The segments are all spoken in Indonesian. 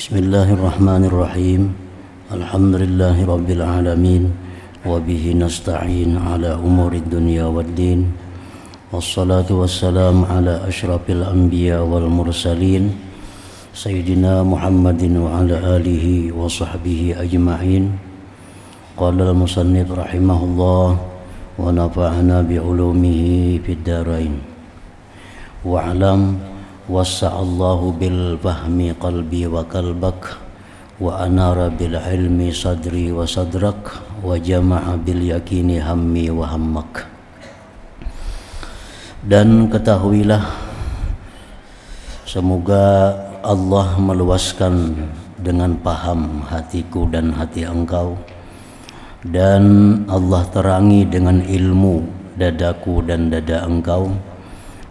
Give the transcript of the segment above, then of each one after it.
Bismillahirrahmanirrahim. Alhamdulillahi rabbil alamin. Wa bihi nasta'in ala umurid dunya waddin. Wassalatu wassalamu ala asyrafil anbiya wal mursalin Sayyidina Muhammadin wa ala alihi wa sahbihi ajma'in. Qala al-musannif rahimahullah wa nafa'ana bi'ulumihi fid darain. Wa'alam wassa'allahu bil fahmi qalbi wa qalbak wa anara bil ilmi sadri wa sadrak wa jama'a bil yakini hammi wa hammak. Dan ketahuilah, semoga Allah meluaskan dengan paham hatiku dan hati engkau, dan Allah terangi dengan ilmu dadaku dan dada engkau,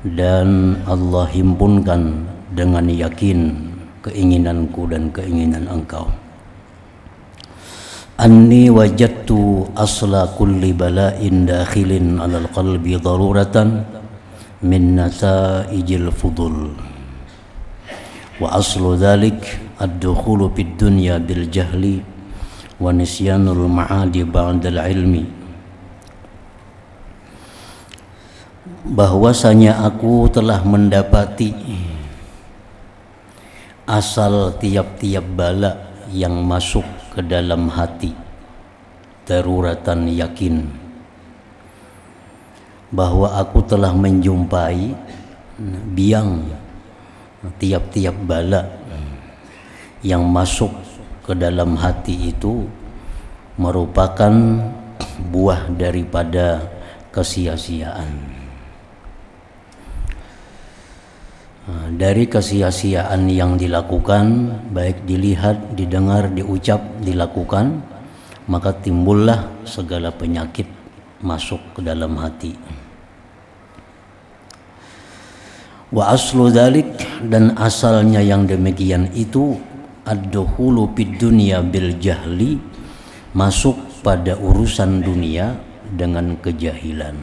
dan Allah himpunkan dengan yakin keinginanku dan keinginan engkau. Anni wajadtu asla kulli bala'in dakhilin alal qalbi daruratan min nata'ijil fudul, wa aslu dhalik ad-dukhulu fid dunya bil jahli wa nisyanul ma'adi ba'dal ilmi. Bahwasanya aku telah mendapati asal tiap-tiap bala yang masuk ke dalam hati, daruratan yakin, bahwa aku telah menjumpai biang tiap-tiap bala yang masuk ke dalam hati itu merupakan buah daripada kesia-siaan. Dari kesia-siaan yang dilakukan, baik dilihat, didengar, diucap, dilakukan, maka timbullah segala penyakit masuk ke dalam hati. Wa aslu dzalik, dan asalnya yang demikian itu, ad-dukhulu fid dunya bil jahli, masuk pada urusan dunia dengan kejahilan.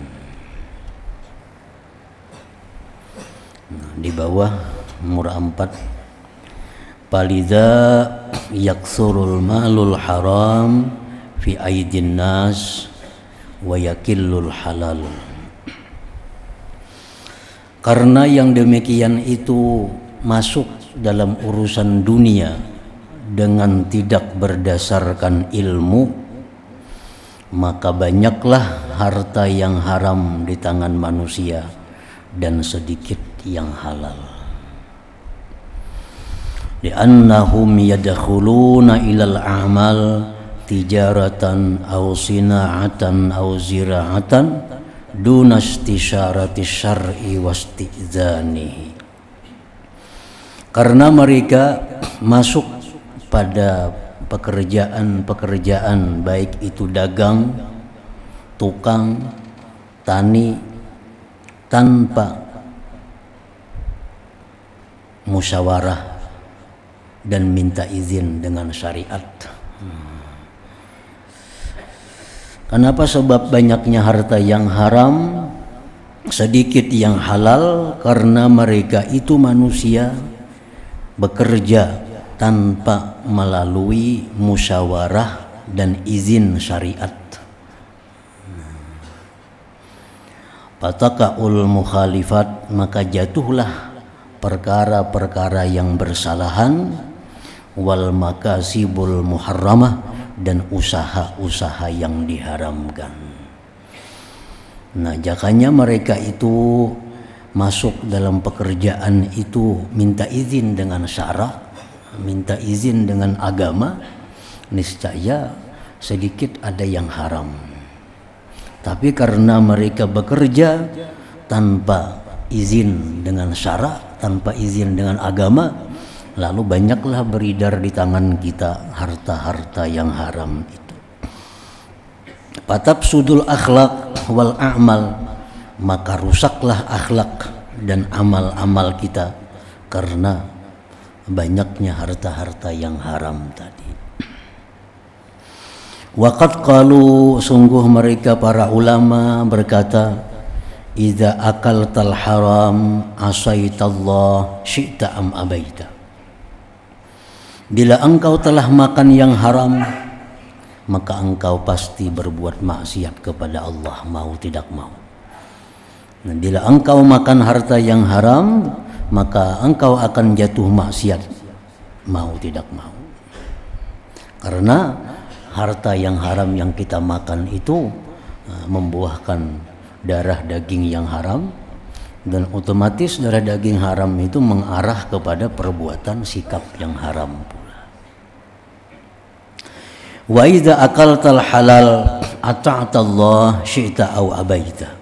Di bawah murah 4, palidha yaksurul malul haram fi aidin nas wa yakillul halal. Karena yang demikian itu masuk dalam urusan dunia dengan tidak berdasarkan ilmu, maka banyaklah harta yang haram di tangan manusia dan sedikit yang halal. Li'annahum yadkhuluna ilal a'mal tijaratan aw sina'atan aw zira'atan duna istisyarati syar'i wastizanihi. Karena mereka masuk pada pekerjaan-pekerjaan, baik itu dagang, tukang, tani, tanpa musyawarah dan minta izin dengan syariat. Kenapa? Sebab banyaknya harta yang haram, sedikit yang halal, karena mereka itu manusia bekerja tanpa melalui musyawarah dan izin syariat. Fataqa'ul mukhalifat, maka jatuhlah perkara-perkara yang bersalahan, wal makasibul muharramah, dan usaha-usaha yang diharamkan. Nah, jakanya mereka itu masuk dalam pekerjaan itu minta izin dengan syara, minta izin dengan agama, niscaya sedikit ada yang haram. Tapi karena mereka bekerja tanpa izin dengan syara, tanpa izin dengan agama, lalu banyaklah beredar di tangan kita harta-harta yang haram itu. Fatafsudul akhlak wal a'mal, maka rusaklah akhlak dan amal-amal kita karena banyaknya harta-harta yang haram tadi. Waqad qalu, sungguh mereka para ulama berkata, idza akaltal haram asaitallah syi'ta am abaita. Bila engkau telah makan yang haram, maka engkau pasti berbuat maksiat kepada Allah, mau tidak mau. Nah, bila engkau makan harta yang haram, maka engkau akan jatuh maksiat, mau tidak mau. Karena harta yang haram yang kita makan itu membuahkan darah daging yang haram, dan otomatis darah daging haram itu mengarah kepada perbuatan sikap yang haram pula. Wa idza akaltal halal ata'ta Allah syi'ta aw abaita.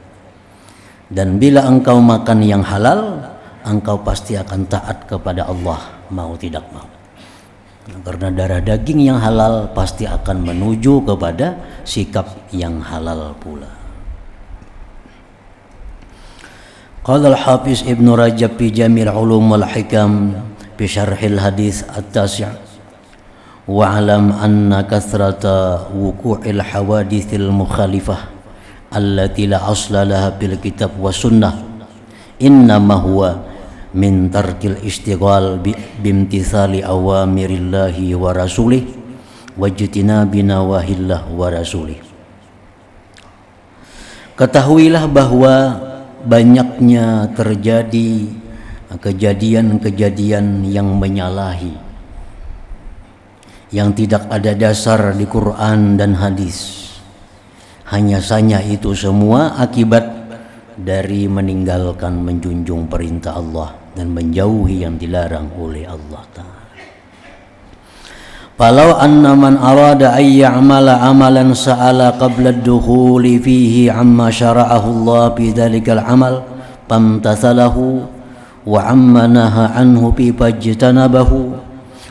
Dan bila engkau makan yang halal, engkau pasti akan taat kepada Allah, mau tidak mau. Karena darah daging yang halal pasti akan menuju kepada sikap yang halal pula. Qala al-Hafiz Ibnu Rajab fi Jamil Ulum wal Hikam fi Syarhil Hadis At-Tasi', wa'lam anna kathrata wuqu'il hawadithil mukhalifah allati la asla laha bil kitab wa sunnah innama huwa min tarkil istighal bimtithali awamirillahi wa rasulih wajtinabi nawahillah wa rasulih. Ketahuilah bahwa banyaknya terjadi kejadian-kejadian yang menyalahi, yang tidak ada dasar di Quran dan hadis. Hanya saja itu semua akibat dari meninggalkan menjunjung perintah Allah dan menjauhi yang dilarang oleh Allah Ta'ala. Falau anna man arada an ya'mala amalan sa'ala qabla ad-dukhuli fihi amma syara'ahu Allah fi dhalikal amal famtathalahu wa amma naha anhu fi fajtanabahu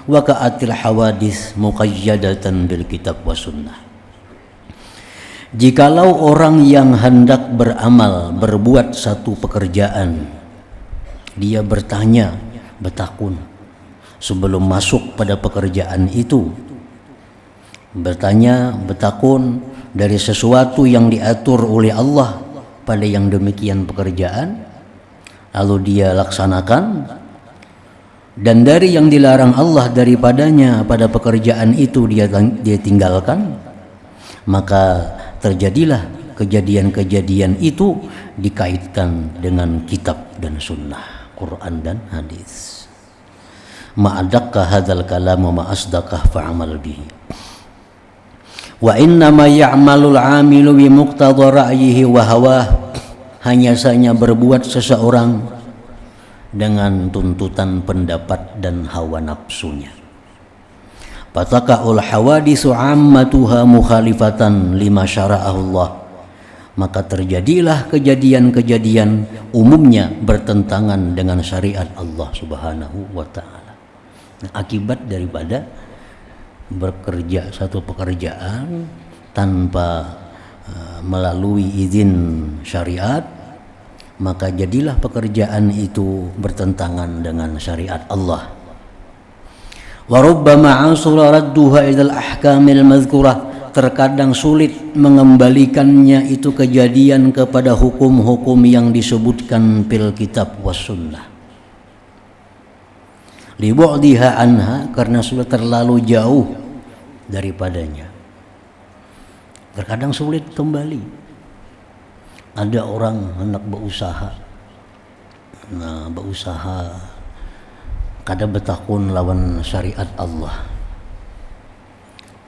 wa ka'atil hawadis muqayyadatan bil kitab wa sunnah. Jikalau orang yang hendak beramal, berbuat satu pekerjaan, dia bertanya, bertakun sebelum masuk pada pekerjaan itu, bertanya, bertakun dari sesuatu yang diatur oleh Allah pada yang demikian pekerjaan, lalu dia laksanakan, dan dari yang dilarang Allah daripadanya pada pekerjaan itu dia tinggalkan, maka terjadilah kejadian-kejadian itu dikaitkan dengan kitab dan sunnah, Quran dan hadis. Ma'adakka hadzal kalam wa ma'asdaqah fa'amal bihi. Wa inna ma ya'malul 'amilu bi muqtada ra'yihi wa hawah. Hanya saja berbuat seseorang dengan tuntutan pendapat dan hawa nafsunya. Fataka'ul hawadisu 'ammatuha mukhalifatan lima syara'ahu Allah. Maka terjadilah kejadian-kejadian umumnya bertentangan dengan syariat Allah Subhanahu wa ta'ala. Akibat daripada bekerja satu pekerjaan tanpa melalui izin syariat, maka jadilah pekerjaan itu bertentangan dengan syariat Allah. Wa rubbama asura radduha ilal ahkamil mazkurah. Terkadang sulit mengembalikannya itu kejadian kepada hukum-hukum yang disebutkan fil kitab was sunnah. Li bu'diha anha, karena sudah terlalu jauh daripadanya. Terkadang sulit kembali. Ada orang hendak berusaha, kada bertakun lawan syariat Allah,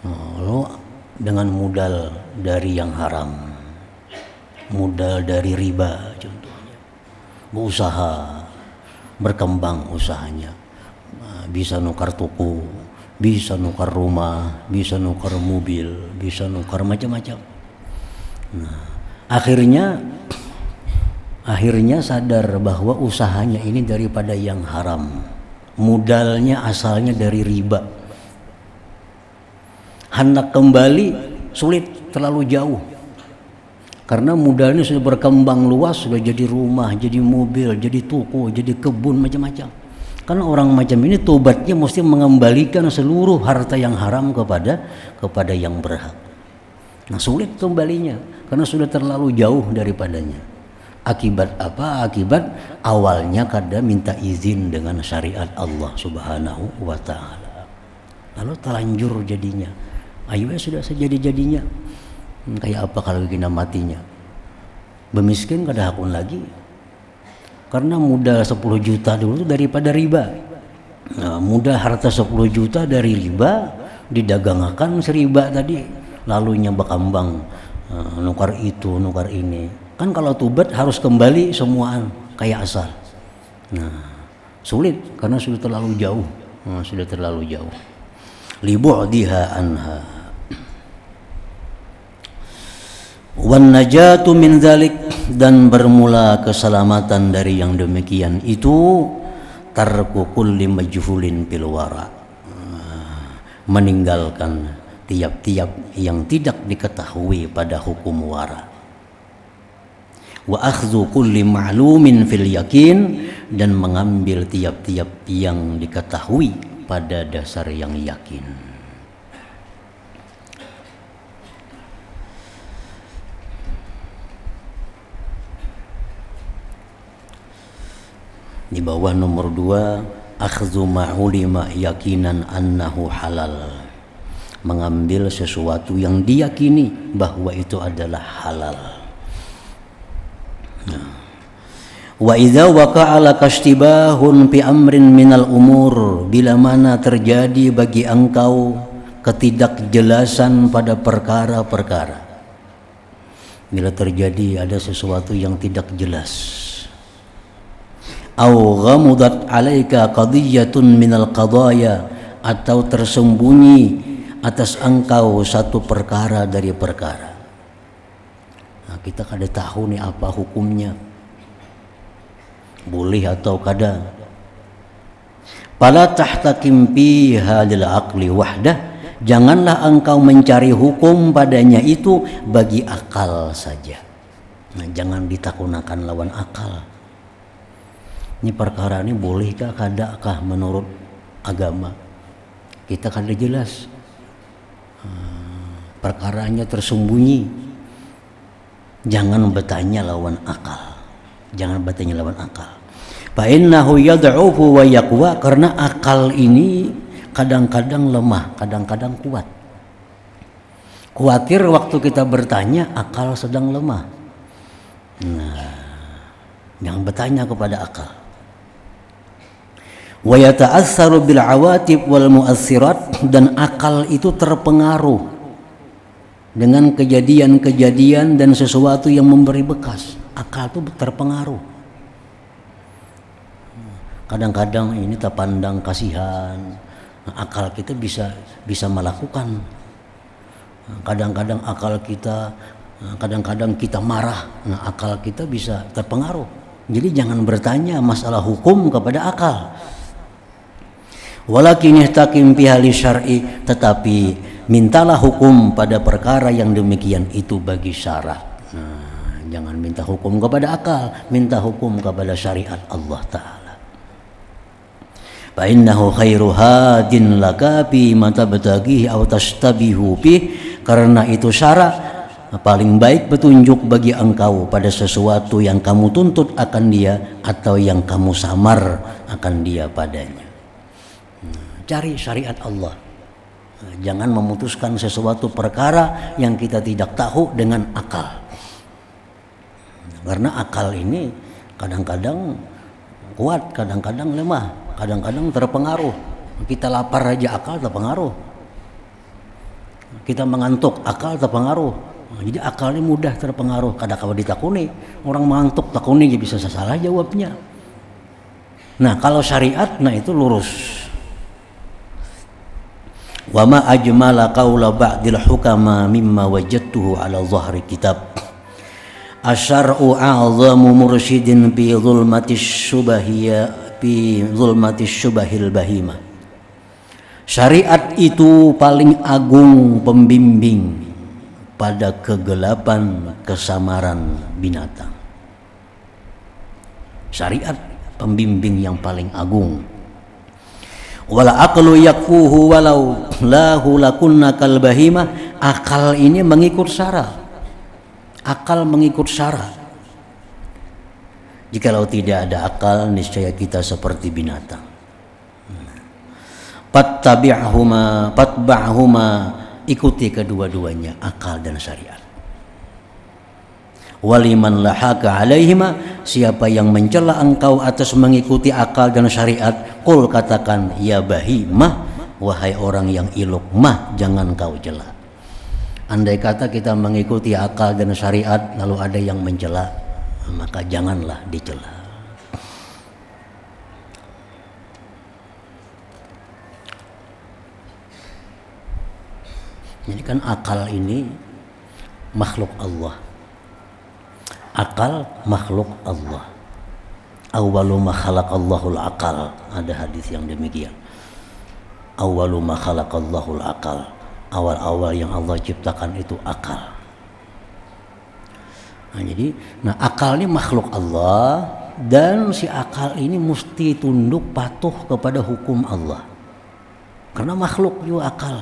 lalu dengan modal dari yang haram, modal dari riba contohnya, berusaha, berkembang usahanya, bisa nukar toko, bisa nukar rumah, bisa nukar mobil, bisa nukar macam-macam. Nah, akhirnya sadar bahwa usahanya ini daripada yang haram. Modalnya asalnya dari riba. Hendak kembali sulit, terlalu jauh. Karena modalnya sudah berkembang luas, sudah jadi rumah, jadi mobil, jadi toko, jadi kebun, macam-macam. Karena orang macam ini tobatnya mesti mengembalikan seluruh harta yang haram kepada yang berhak. Nah, sulit kembalinya karena sudah terlalu jauh daripadanya. Akibat apa? Akibat awalnya kada minta izin dengan syariat Allah Subhanahu wa ta'ala. lalu terlanjur jadinya. Ayo sudah sejadi-jadinya. Kayak apa kalau kita matinya? Bemiskin kada hakun lagi. Karena mudah 10 juta dulu daripada riba. Nah, mudah harta 10 juta dari riba, didagangkan seriba tadi, lalunya bakambang, nukar itu, nukar ini. Kan kalau tubat harus kembali semuaan kayak asal. Nah, sulit karena sudah terlalu jauh. Sudah terlalu jauh. Libu'diha anha. Wan najatu min dzalik, dan bermula keselamatan dari yang demikian itu tarku kulli majhulin fil wara, meninggalkan tiap-tiap yang tidak diketahui pada hukum wara. Wa akhdhu kulli ma'lumin fil yakin, dan mengambil tiap-tiap yang diketahui pada dasar yang yakin. Di bawah nomor 2, akhdhu ma'ulima yakinan annahu halal, mengambil sesuatu yang diyakini bahwa itu adalah halal. Wa idza waqa'a laka ishtibahun fi amrin minal umur, bila mana terjadi bagi engkau ketidakjelasan pada perkara-perkara, bila terjadi ada sesuatu yang tidak jelas, au ghamudat alaika qadiyatun minal qadaya, atau tersembunyi atas engkau satu perkara dari perkara. Nah, kita kada tahu nih apa hukumnya, boleh atau kada. Fala tahtakim fiha lil aqli wahdah, janganlah engkau mencari hukum padanya itu bagi akal saja. Nah, jangan ditakunakan lawan akal. Ini perkara ini bolehkah kadakah menurut agama? Kita kada jelas. Perkaranya tersembunyi. Jangan bertanya lawan akal. Jangan bertanya lawan akal. Fa innahu yad'ufu wa yaqwa, karena akal ini kadang-kadang lemah, kadang-kadang kuat. Khawatir waktu kita bertanya akal sedang lemah. Nah, jangan bertanya kepada akal. Wa yata'assaru bil awatib wal mu'assirat, dan akal itu terpengaruh dengan kejadian-kejadian dan sesuatu yang memberi bekas. Akal itu terpengaruh. Kadang-kadang ini tak pandang kasihan, akal kita bisa melakukan. Kadang-kadang akal kita, kadang-kadang kita marah, akal kita bisa terpengaruh. Jadi jangan bertanya masalah hukum kepada akal. Walakin ihtakim fiha li syar'i, tetapi mintalah hukum pada perkara yang demikian itu bagi syara'. Nah, jangan minta hukum kepada akal, minta hukum kepada syariat Allah Ta'ala. Fa innahu khairu hadin laka fi ma tabtaghihi aw tashtabihu bih, karena itu syara' paling baik petunjuk bagi engkau pada sesuatu yang kamu tuntut akan dia atau yang kamu samar akan dia padanya. Cari syariat Allah. Jangan memutuskan sesuatu perkara yang kita tidak tahu dengan akal. Karena akal ini kadang-kadang kuat, kadang-kadang lemah, kadang-kadang terpengaruh. Kita lapar aja akal terpengaruh. Kita mengantuk akal terpengaruh. Jadi akal ini mudah terpengaruh. Kadang-kadang ditakuni, orang mengantuk takuni dia bisa salah jawabnya. Nah, kalau syariat, nah itu lurus. Wa ma ajmala qaula ba'dil hukama mimma wajadtuhu ala dhahri kitab. Asyar'u a'zamu mursyidin fi zulmatis syubahiyya fi zulmatis syubahil bahimah. Syariat itu paling agung pembimbing pada kegelapan kesamaran binatang. Syariat pembimbing yang paling agung. Wala aqlu yakfuhu walau lahu lakunna kal bahimah. Akal ini mengikut syara. Akal mengikut syara. Jikalau tidak ada akal, niscaya kita seperti binatang. fatba'huma, ikuti kedua-duanya, akal dan syariat. Waliman lahaka alaihima, siapa yang mencela engkau atas mengikuti akal dan syariat, qul, katakan, ya bahimah, wahai orang yang iluk, mah jangan kau cela. Andai kata kita mengikuti akal dan syariat lalu ada yang mencela, maka janganlah dicela. Jadi kan akal ini makhluk Allah. Akal makhluk Allah. Awwalu ma khalaqallahul aqal. Ada hadis yang demikian. Awwalu ma khalaqallahul aqal. Awal-awal yang Allah ciptakan itu akal. Nah, akal ini makhluk Allah, dan si akal ini mesti tunduk patuh kepada hukum Allah. Karena makhluk juga akal.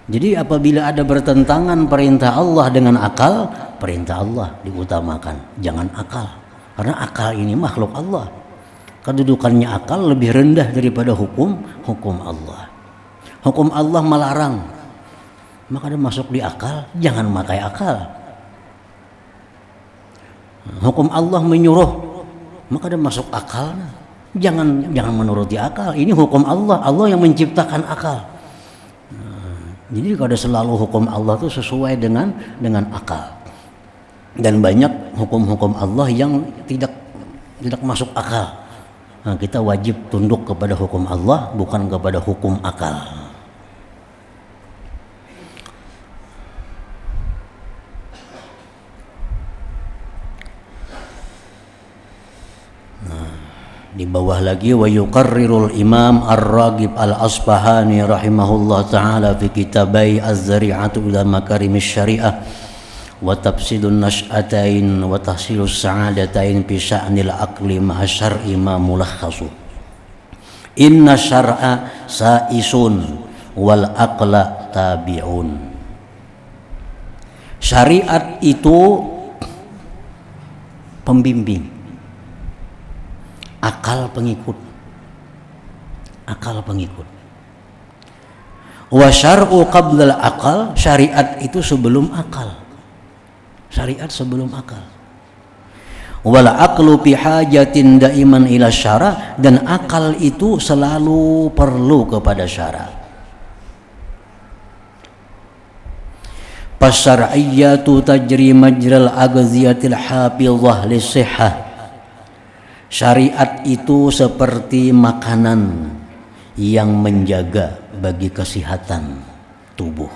Jadi apabila ada bertentangan perintah Allah dengan akal, perintah Allah diutamakan, jangan akal. Karena akal ini makhluk Allah. Kedudukannya akal lebih rendah daripada hukum Allah. Hukum Allah melarang, maka dia masuk di akal, jangan pakai akal. Hukum Allah menyuruh, maka dia masuk akal, jangan menuruti akal. Ini hukum Allah, Allah yang menciptakan akal. Jadi kalau selalu hukum Allah itu sesuai dengan akal. Dan banyak hukum-hukum Allah yang tidak masuk akal. Nah, kita wajib tunduk kepada hukum Allah, bukan kepada hukum akal. Di bawah lagi, wa yuqarrirul Imam Ar-Raghib Al-Asbahani rahimahullah taala fi kitabai Az-Zari'atu ila Makarimis Syariah wa Tafsidun Nash'atain wa Tahsilus Sa'adatain fi Sya'nil Aqli ma'a Syar'i ma mulakhasu. Inna syar'a sa'isun wal aqla tabi'un. Syariat itu pembimbing, akal pengikut. Wa syar'u qabla al-aqal, syariat itu sebelum akal. Wal aqlu fi hajatin daiman ila syara, dan akal itu selalu perlu kepada syara. Fasyar'iyyatu tajri majral aghziyatil hafizah lisihhah. Syariat itu seperti makanan yang menjaga bagi kesehatan tubuh.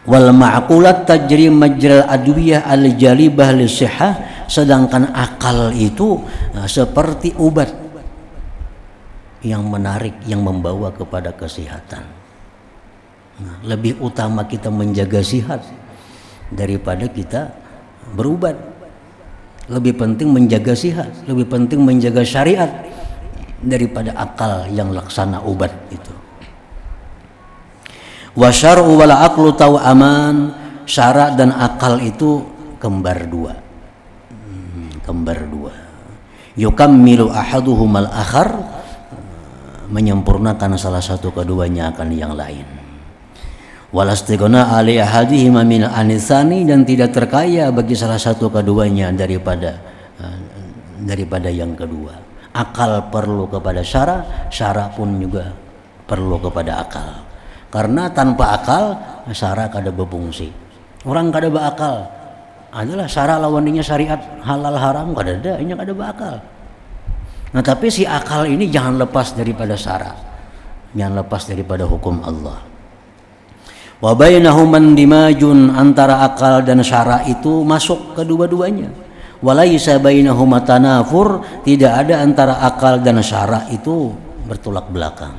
Wal ma'qulat tajri majral adwiyah al-jalibah lisihhah, sedangkan akal itu seperti obat yang menarik, yang membawa kepada kesehatan. Nah, lebih utama kita menjaga sihat daripada kita berobat. Lebih penting menjaga sihat, lebih penting menjaga syariat daripada akal yang laksana obat itu. Wa syar'u wal aqlu taw'aman, syara dan akal itu kembar dua. Yukammilu ahaduhumal akhar, menyempurnakan salah satu keduanya akan yang lain. Walastighna ali ahadihima min anisani, dan tidak terkaya bagi salah satu keduanya daripada yang kedua. Akal perlu kepada syara, syara pun juga perlu kepada akal. Karena tanpa akal syara kada berfungsi. Orang kada berakal adalah syara lawannya syariat, halal haram kada ada, ini kada berakal. Nah, tapi si akal ini jangan lepas daripada syara, jangan lepas daripada hukum Allah. Wa bainahum mandimajun, antara akal dan syara itu masuk kedua-duanya. Walaisa bainahum tanafur, tidak ada antara akal dan syara itu bertolak belakang.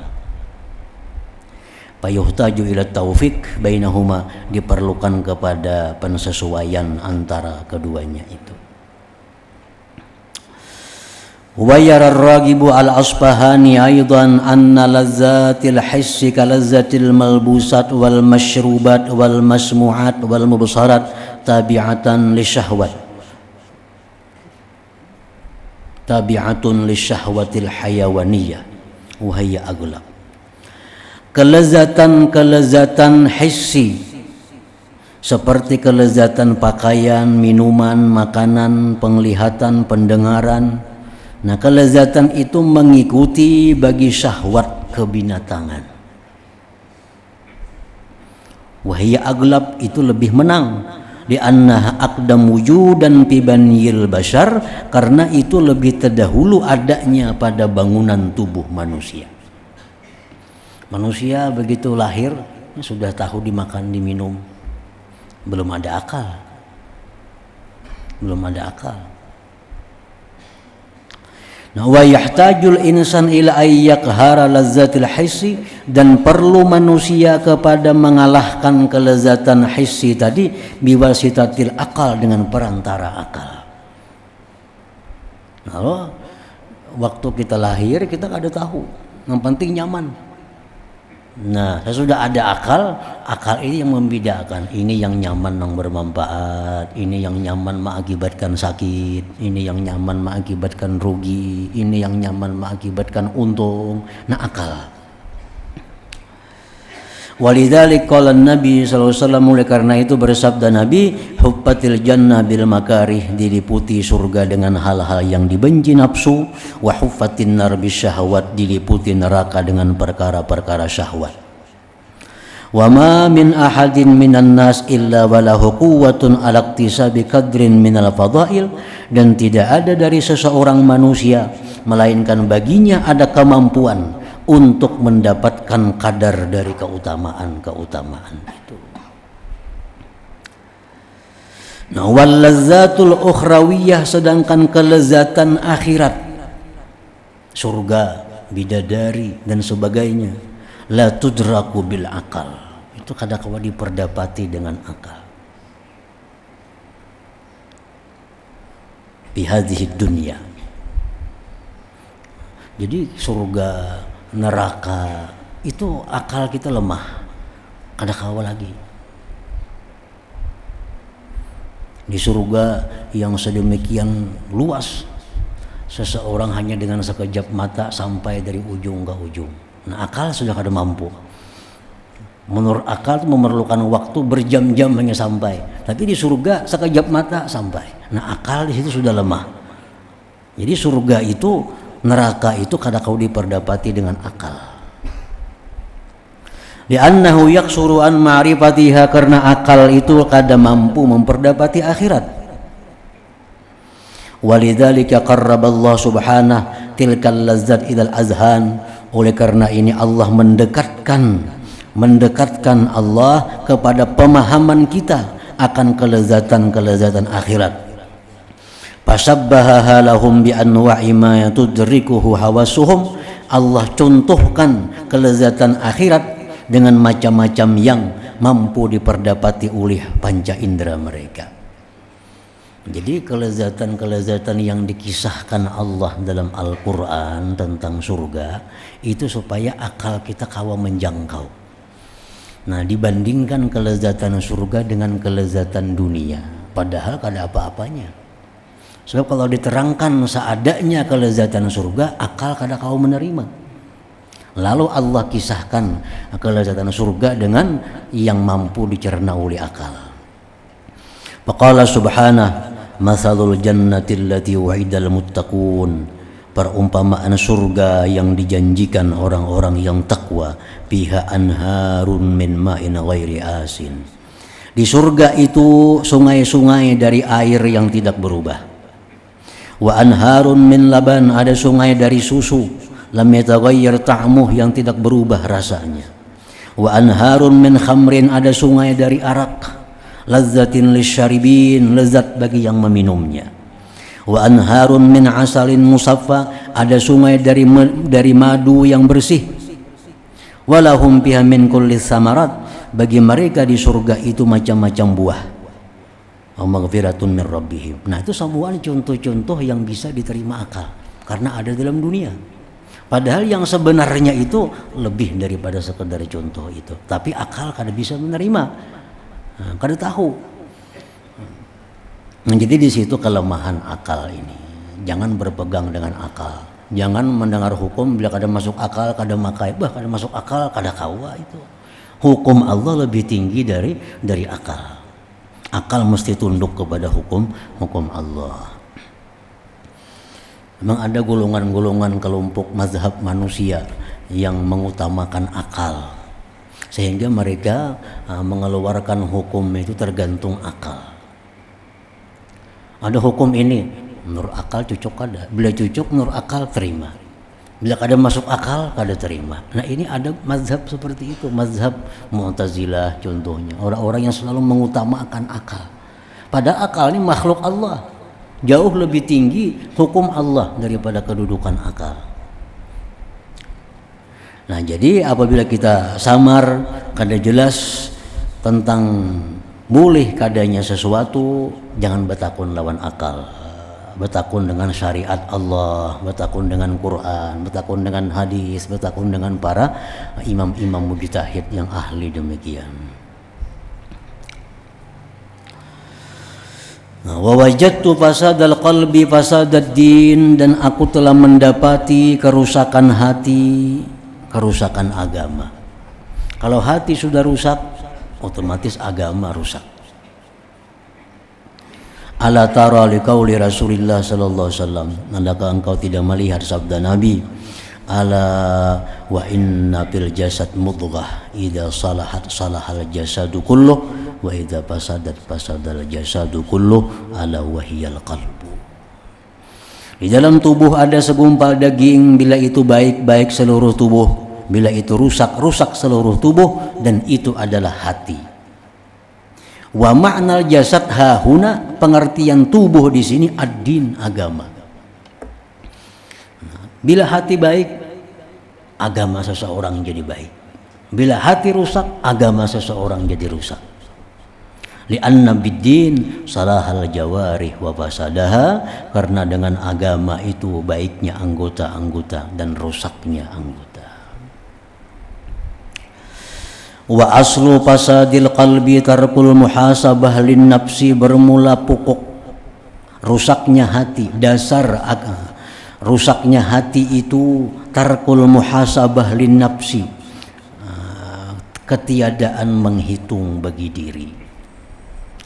Payuhtaju ila taufik bainahuma, diperlukan kepada pensesuaian antara keduanya itu. Wa yara ar-Raghibu al-Asbahani aidan anna lazzatil hissi ka lazzatil malbusat wal mashrubat wal masmu'at wal mubsarat tabi'atan lisyahwat, tabi'atun lisyahwatil hayawaniyah. wahya aglab. Kelezatan-kelezatan hissi seperti kelezatan pakaian, minuman, makanan, penglihatan, pendengaran. Nah, kelezatan itu mengikuti bagi syahwat kebinatangan. Wahya aglab itu lebih menang, li'annaha aqdam wujudan fi baniyil bashar, karena itu lebih terdahulu adanya pada bangunan tubuh manusia. Manusia begitu lahir sudah tahu dimakan diminum, belum ada akal, belum ada akal. Nah, wa yahtajul insan ila ayyakhara lazzatil hissi, dan perlu manusia kepada mengalahkan kelezatan hissi tadi biwasitatil akal, dengan perantara akal. Lalu waktu kita lahir kita ada tahu, yang penting nyaman. Nah, sesudah ada akal ini yang membedakan, ini yang nyaman yang bermanfaat, ini yang nyaman mengakibatkan sakit, ini yang nyaman mengakibatkan rugi, ini yang nyaman mengakibatkan untung. Nah, akal. Walidzalik qala Nabi sallallahu alaihi wasallam, oleh karena itu bersabda Nabi, huffatil jannah bil makarih, diliputi surga dengan hal-hal yang dibenci nafsu, wa huffatin nar bisyahawat, diliputi neraka dengan perkara-perkara syahwat. Wa ma min ahadin minan nas illa walahu quwwatun ala iktisabi qadrin minal fadail, dan tidak ada dari seseorang manusia melainkan baginya ada kemampuan untuk mendapatkan kadar dari keutamaan-keutamaan itu. Nah, wal lazzatul ukhrawiyah, sedangkan kelezatan akhirat, surga, bidadari dan sebagainya, la tudraku bil akal, itu kadang-kala diperdapati dengan akal. Bi hadhihi dunya. Jadi surga, neraka itu akal kita lemah, ada kawal lagi. Di surga yang sedemikian luas, seseorang hanya dengan sekejap mata sampai dari ujung ke ujung. Nah, akal sudah kada mampu. Menurut akal itu memerlukan waktu berjam-jam hanya sampai, tapi di surga sekejap mata sampai. Nah, akal di situ sudah lemah. Jadi surga itu, neraka itu kadang kau diperdapati dengan akal. Li'annahu yaksuru an ma'rifatiha, karena akal itu kadang mampu memperdapati akhirat. Walidzalika qarraballahu subhanahu tilkal lazzat idal azhan, oleh karena ini Allah mendekatkan Allah kepada pemahaman kita akan kelezatan-kelezatan akhirat. Fasabbahaha lahum bi anwa'i ma tudrikuhu hawasuhum, Allah contohkan kelezatan akhirat dengan macam-macam yang mampu diperdapati oleh panca indera mereka. Jadi kelezatan-kelezatan yang dikisahkan Allah dalam Al-Quran tentang surga itu supaya akal kita kawa menjangkau. Nah, dibandingkan kelezatan surga dengan kelezatan dunia, padahal kada apa-apanya. Sebab kalau diterangkan seadanya kelezatan surga, akal kada kau menerima. Lalu Allah kisahkan kelezatan surga dengan yang mampu dicerna oleh akal. Faqala subhanahu, mathalul jannati allati wa'idal muttaqun, perumpamaan surga yang dijanjikan orang-orang yang takwa, fiha anharun min ma'in ghairi asin. Di surga itu sungai-sungai dari air yang tidak berubah. Wa anharun min laban, ada sungai dari susu, lam yataghayyar ta'muh, yang tidak berubah rasanya. Wa anharun min khamrin, ada sungai dari arak, lazzatin lisyaribin, lezat bagi yang meminumnya. Wa anharun min asalin musaffa, ada sungai dari madu yang bersih. Walahum fiha min kulli samarat, bagi mereka di surga itu macam-macam buah. Maghfiratun min rabbihim. Nah, itu semua contoh-contoh yang bisa diterima akal karena ada dalam dunia. Padahal yang sebenarnya itu lebih daripada sekedar contoh itu. Tapi akal kada bisa menerima, kada tahu. Nah, jadi di situ kelemahan akal ini. Jangan berpegang dengan akal. Jangan mendengar hukum bila kada masuk akal, kada makai, kada masuk akal, kada kawa itu. Hukum Allah lebih tinggi dari akal. Akal mesti tunduk kepada hukum Allah. Memang ada golongan-golongan kelompok mazhab manusia yang mengutamakan akal, sehingga mereka mengeluarkan hukum itu tergantung akal. Ada hukum ini, menurut akal cocok kada. Bila cocok menurut akal terima. Bila kada masuk akal kada terima. Nah ini ada mazhab seperti itu, mazhab Mu'tazilah contohnya. Orang-orang yang selalu mengutamakan akal. Padahal akal ini makhluk Allah. Jauh lebih tinggi hukum Allah daripada kedudukan akal. Nah jadi apabila kita samar kada jelas tentang boleh kadanya sesuatu, jangan bertakun lawan akal. Bertakun dengan syariat Allah, bertakun dengan Quran, bertakun dengan hadis, bertakun dengan para imam-imam mujtahid yang ahli demikian. Wa wajadtu fasadal qalbi fasadad din, dan aku telah mendapati kerusakan hati, kerusakan agama. Kalau hati sudah rusak, otomatis agama rusak. Ala tara liqauli Rasulillah sallallahu alaihi wasallam, adakah engkau tidak melihat sabda Nabi, ala wa inna fil jasad mudghah idza salahat salahal jasadu kulluh wa idza fasadat fasadal jasadu kulluh ala wahiyal qalbu. Di dalam tubuh ada segumpal daging, bila itu baik-baik seluruh tubuh, bila itu rusak-rusak seluruh tubuh, dan itu adalah hati. Wa ma'nal jasad hahuna, pengertian tubuh di sini ad-din, agama. Bila hati baik, agama seseorang jadi baik. Bila hati rusak, agama seseorang jadi rusak. Li'anna bid-din salahal jawarih wa fasadaha, karena dengan agama itu baiknya anggota-anggota dan rusaknya anggota. Wa aslu fasadil qalbi tarkul muhasabah lin nafsi, bermula pokok rusaknya hati, dasar rusaknya hati itu tarkul muhasabah lin nafsi, ketiadaan menghitung bagi diri.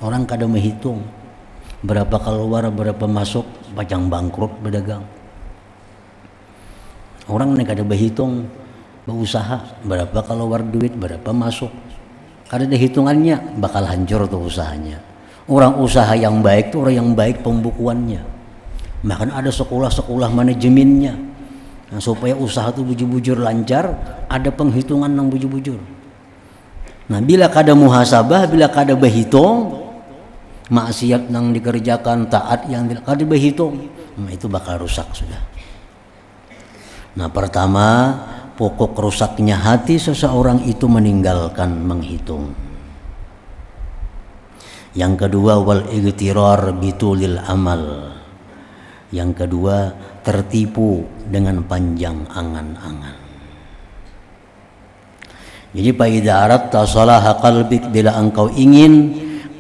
Orang kada menghitung berapa keluar berapa masuk, pajang bangkrut berdagang. Orang ini kada berhitung berusaha berapa keluar duit, berapa masuk, karena ada hitungannya bakal hancur tuh usahanya. Orang usaha yang baik tuh orang yang baik pembukuannya, bahkan ada sekolah-sekolah manajemennya. Nah, supaya usaha tuh bujur-bujur lancar, ada penghitungan yang bujur-bujur. Nah bila kada muhasabah, bila kada berhitung, maksiat yang dikerjakan, taat yang kada berhitung, nah itu bakal rusak sudah. Nah pertama, pokok rusaknya hati seseorang itu meninggalkan menghitung. Yang kedua, wal igtirar bitulil amal. Yang kedua, tertipu dengan panjang angan-angan. Jadi faidza aratta salaha qalbik, bila engkau ingin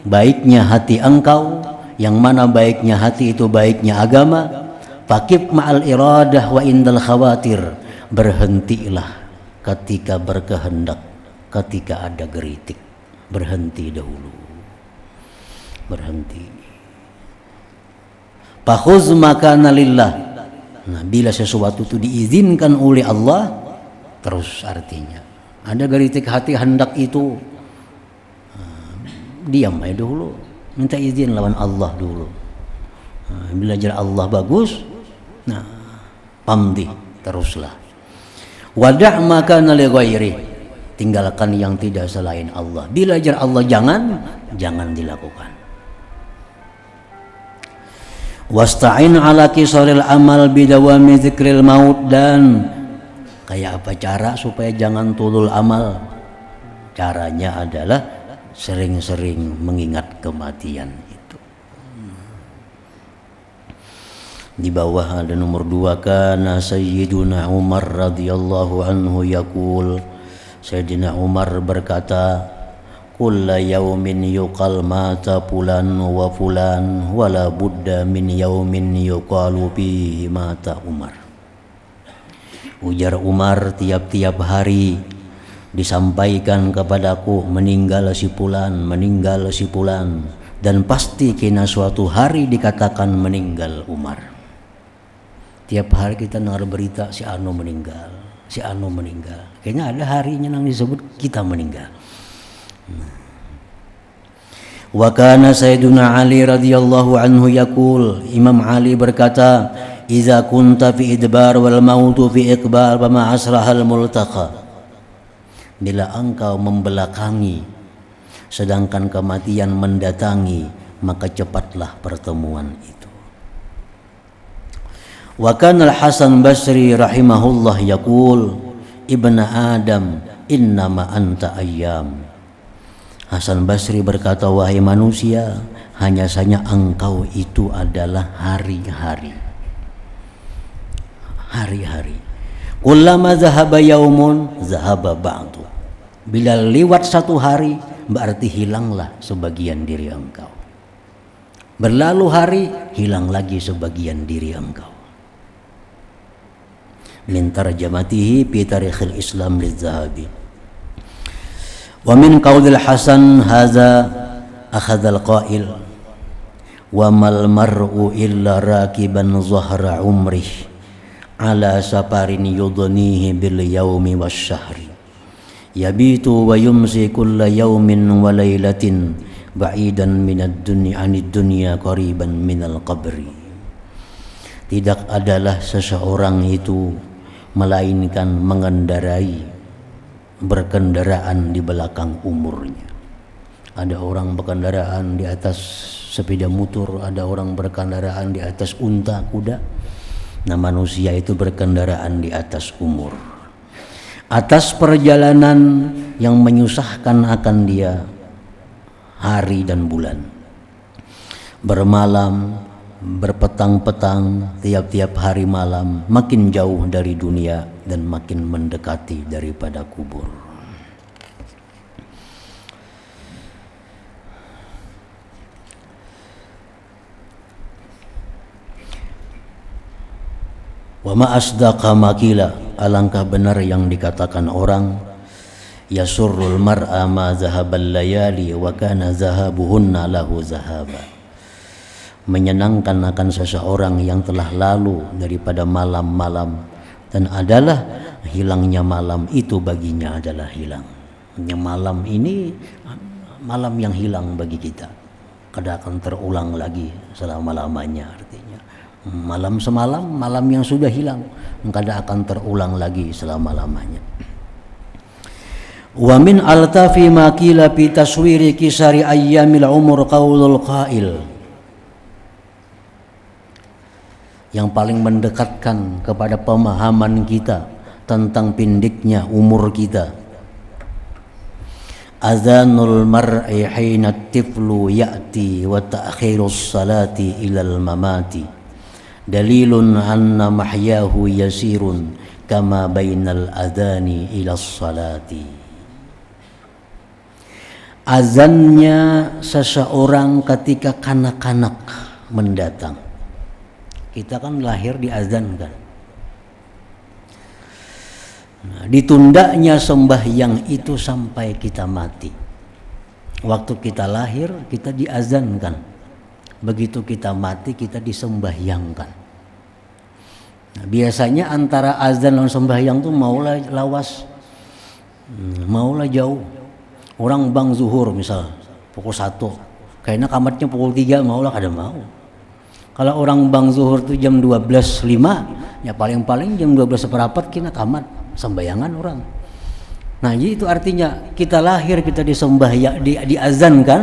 baiknya hati engkau, yang mana baiknya hati itu baiknya agama, faqif ma'al iradah wa indal khawatir, berhentilah ketika berkehendak, ketika ada geritik, berhenti dahulu, berhenti. Fakhuz makana lillah. Nah, bila sesuatu itu diizinkan oleh Allah, terus artinya ada geritik hati hendak itu, diam aja dulu, minta izin lawan Allah dulu. Bila jar Allah bagus, nah pamdi teruslah. Wada' makana li ghairi, tinggalkan yang tidak selain Allah. Bila jar Allah jangan dilakukan. Wasta'in ala qisaril amal bidawami dzikril maut, dan kayak apa cara supaya jangan tulul amal? Caranya adalah sering-sering mengingat kematian itu. Di bawah ada nomor 2, kana Sayyiduna Umar radhiyallahu anhu yaqul, Sayyidina Umar berkata, kulla yaumin yuqal mata fulan wa fulan wala budda min yaumin yuqalu fihi mata Umar. Ujar Umar, tiap-tiap hari disampaikan kepadaku meninggal si fulan, dan pasti kena suatu hari dikatakan meninggal Umar. Tiap hari kita dengar berita si Anu meninggal, si Anu meninggal. Kayaknya ada harinya yang disebut kita meninggal. Wa kana Sayyiduna Ali radhiyallahu anhu yaqul, Imam Ali berkata, "Idza kunta fi idbar wal mautu fi iqbal fama asrahal multaqa." Bila engkau membelakangi sedangkan kematian mendatangi, maka cepatlah pertemuan itu. Wa kana Al-Hasan Basri rahimahullah yaqul, "Ibnu Adam, innama anta ayyam." Hasan Basri berkata, wahai manusia, hanya saja engkau itu adalah hari-hari. Hari-hari. Kullama zahaba yaumun zahaba ba'du. Bila lewat satu hari, berarti hilanglah sebagian diri engkau. Berlalu hari, hilang lagi sebagian diri engkau. Min tarjamatihi fi tarikhil Islam liz-Zahabi. Wa min qaulil Hasan hadza akhadhal qail wa mal mar'u illa rakiban zahra umrih ala safarin yudnihi bil yaumi wasyahri yabitu wa yumsi kulla yaumin wa lailatin ba'idan minad dunya anid dunya qariban minal qabri. Tidak adalah seseorang itu melainkan mengendarai berkendaraan di belakang umurnya. Ada orang berkendaraan di atas sepeda motor, ada orang berkendaraan di atas unta, kuda. Nah, manusia itu berkendaraan di atas umur, atas perjalanan yang menyusahkan akan dia hari dan bulan, bermalam, berpetang-petang, tiap-tiap hari malam, makin jauh dari dunia dan makin mendekati daripada kubur. Wa ma asdaqa maqila, alangkah benar yang dikatakan orang, yasurrul mar'a ma zahabal layali wa kana zahabuhunna lahu zahaba. Menyenangkan akan seseorang yang telah lalu daripada malam-malam, dan adalah hilangnya malam itu baginya adalah hilang. Malam ini malam yang hilang bagi kita, kada akan terulang lagi selama-lamanya. Artinya malam semalam, malam yang sudah hilang, kada akan terulang lagi selama-lamanya. Wa min altafi ma qila fi taswiri kisari ayyamil umur qaulul qail. Yang paling mendekatkan kepada pemahaman kita tentang pendeknya umur kita. Azanul mar'i hina tiflu ya'ti wa ta'khirus salati ilal mamati dalilun anna mahyahu yasirun kama bainal adhani ilas salati. Azannya seseorang ketika kanak-kanak mendatang. Kita kan lahir diazankan. Nah, ditundanya sembahyang itu sampai kita mati. Waktu kita lahir kita diazankan. Begitu kita mati kita disembahyangkan. Nah, biasanya antara azan dan sembahyang tuh maulah lawas, maulah jauh. Orang bang zuhur misal pukul 1, kayaknya kamarnya pukul 3, maulah kada mau. Kalau orang bang zuhur itu jam 12.05, ya paling-paling jam 12:15 kena kamat sembayangan orang. Nah, jadi itu artinya kita lahir kita diazankan,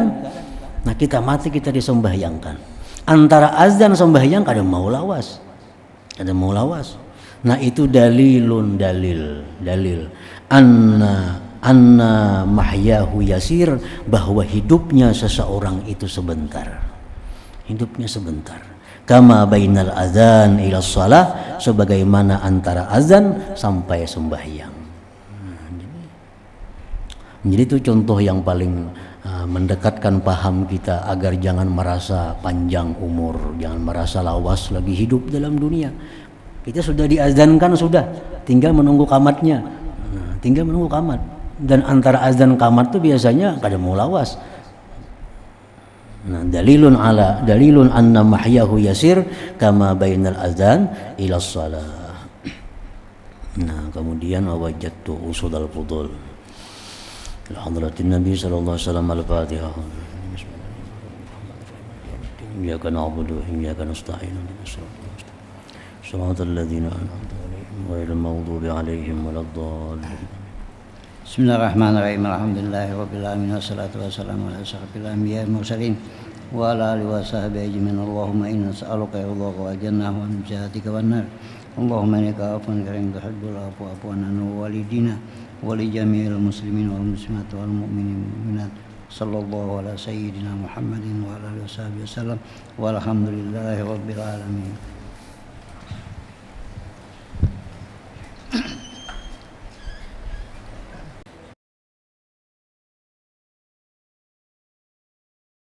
nah kita mati kita disembahyangkan. Antara azan sembahyang kada mau lawas. Kada mau lawas. Nah, itu dalil anna mahyahu yasir, bahwa hidupnya seseorang itu sebentar. Hidupnya sebentar. Kama bainal azan ila shalah, sebagaimana antara azan sampai sembahyang. Jadi itu contoh yang paling mendekatkan paham kita agar jangan merasa panjang umur, jangan merasa lawas lagi hidup dalam dunia. Kita sudah diazankan sudah, tinggal menunggu qamatnya. Nah, tinggal menunggu qamat. Dan antara azan qamat itu biasanya kada mau lawas. Nah, dalilun anna mahyahu yasir kama bainal azan ila shalah. Nah, kemudian wajadtu usudal fudul. Hadratin Nabi sallallahu alaihi wasallam al-Fatihah. Iyyaka na'budu wa iyyaka nasta'in. Shiratal ladzina an'amta 'alaihim ghairil maghdubi 'alaihim waladdallin. Bismillahirrahmanirrahim. Alhamdulillahirabbil alamin wassalatu wassalamu ala asyrafil anbiya'i wal mursalin wa ala alihi wa sahbihi ajmain. Allahumma inna nas'aluka ridhaka wal jannah wa najatika wan nar. Allahumma innaka 'afuwwun karim tuhibbul 'afwa fa'fu 'anna wa walidina wa li jami'il muslimin wal muslimat wal mu'minin wal mu'minat. Sallallahu ala sayyidina Muhammadin wa ala alihi washabihi wasallam. Walhamdulillahirabbil alamin.